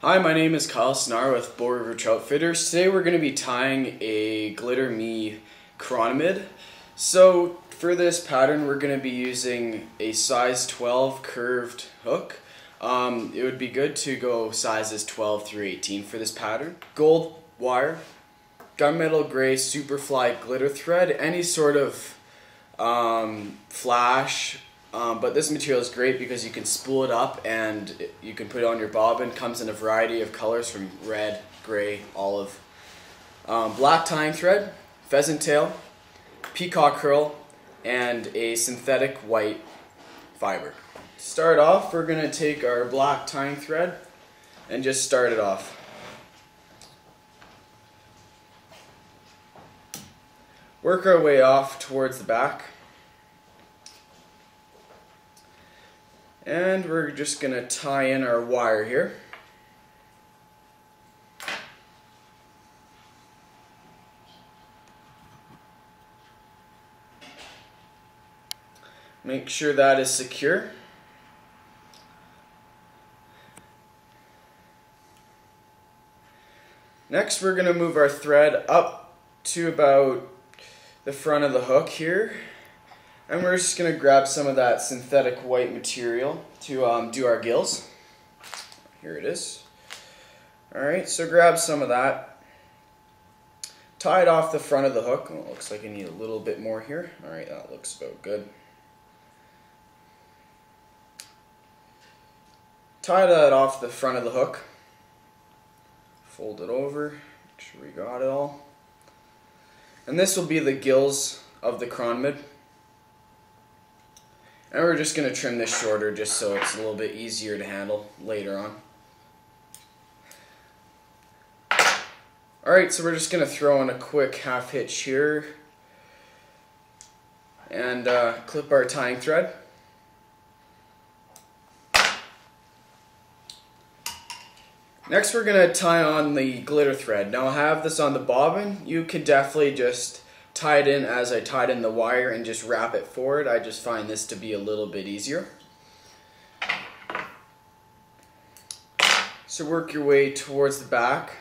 Hi, my name is Kyle Snar with Bull River Trout Fitters. Today we're going to be tying a Glitter Me Chironomid. So for this pattern we're going to be using a size 12 curved hook. It would be good to go sizes 12 through 18 for this pattern. Gold wire, gunmetal gray superfly glitter thread, any sort of flash. But this material is great because you can spool it up and you can put it on your bobbin. Comes in a variety of colors from red, gray, olive. Black tying thread, pheasant tail, peacock curl, and a synthetic white fiber. To start off, we're going to take our black tying thread and just start it off. Work our way off towards the back. And we're just going to tie in our wire here. Make sure that is secure. Next, we're going to move our thread up to about the front of the hook here. And we're just going to grab some of that synthetic white material to do our gills. Here it is. Alright, so grab some of that. Tie it off the front of the hook. Oh, it looks like I need a little bit more here. Alright, that looks about good. Tie that off the front of the hook. Fold it over. Make sure we got it all. And this will be the gills of the Chironomid. And we're just going to trim this shorter just so it's a little bit easier to handle later on. Alright, so we're just going to throw in a quick half hitch here and clip our tying thread. Next we're going to tie on the glitter thread. Now I have this on the bobbin. You could definitely just tie it in as I tied in the wire and just wrap it forward. I just find this to be a little bit easier. So work your way towards the back.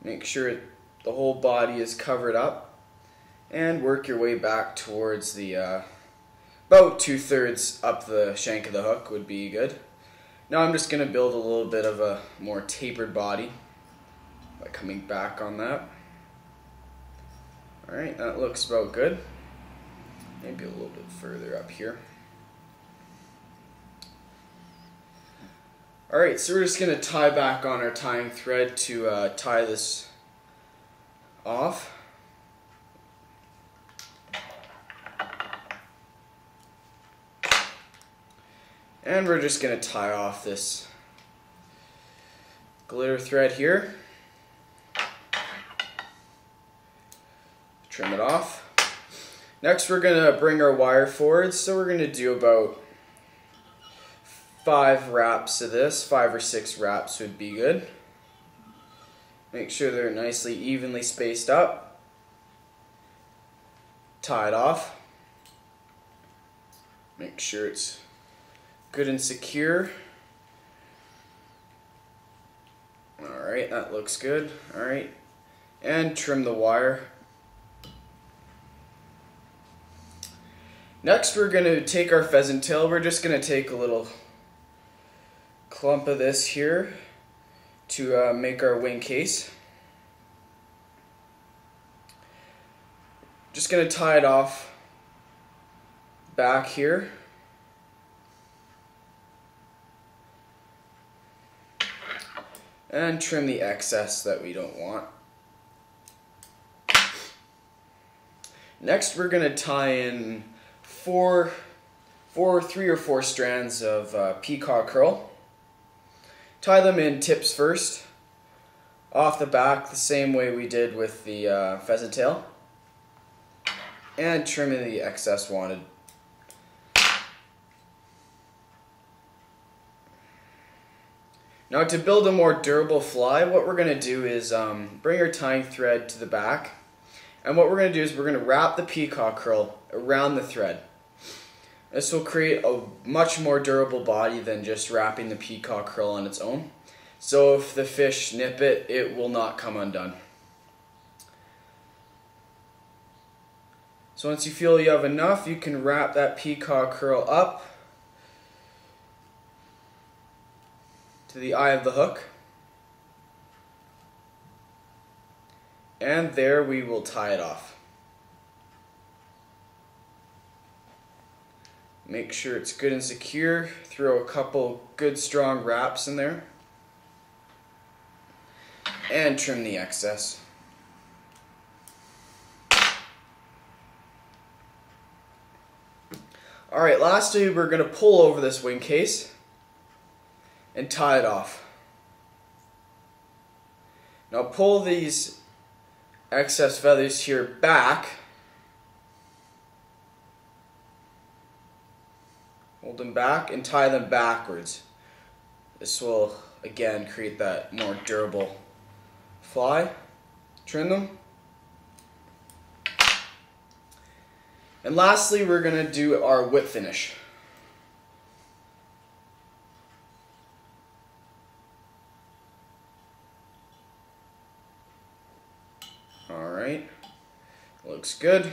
Make sure the whole body is covered up. And work your way back towards the, about 2/3 up the shank of the hook would be good. Now I'm just going to build a little bit of a more tapered body by coming back on that. Alright, that looks about good. Maybe a little bit further up here. Alright, so we're just going to tie back on our tying thread to tie this off. And we're just going to tie off this glitter thread here. Trim it off. Next we're going to bring our wire forward, so we're going to do about 5 wraps of this. 5 or 6 wraps would be good. Make sure they're nicely evenly spaced up. Tie it off. Make sure it's good and secure. Alright, that looks good. Alright, and trim the wire. Next we're going to take our pheasant tail. We're just going to take a little clump of this here to make our wing case. Just going to tie it off back here. And trim the excess that we don't want. Next we're going to tie in 3 or 4 strands of peacock curl. Tie them in tips first, off the back the same way we did with the pheasant tail, and trim in the excess wanted. Now to build a more durable fly, what we're going to do is bring our tying thread to the back, and what we're going to do is we're going to wrap the peacock curl around the thread. This will create a much more durable body than just wrapping the peacock curl on its own. So if the fish nip it, it will not come undone. So once you feel you have enough, you can wrap that peacock curl up to the eye of the hook. And there we will tie it off. Make sure it's good and secure. Throw a couple good strong wraps in there. And trim the excess. Alright, lastly we're going to pull over this wing case and tie it off. Now pull these excess feathers here back. Hold them back and tie them backwards. This will again create that more durable fly. Trim them. And lastly, we're going to do our whip finish. Alright, looks good.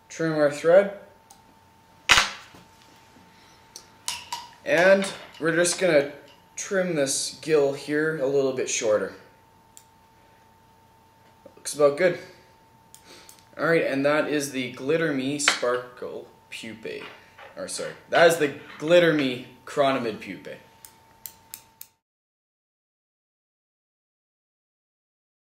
Trim our thread. And we're just going to trim this gill here a little bit shorter. Looks about good. Alright, and that is the Glitter Me Sparkle Pupae. Or sorry, that is the Glitter Me Chironomid Pupae.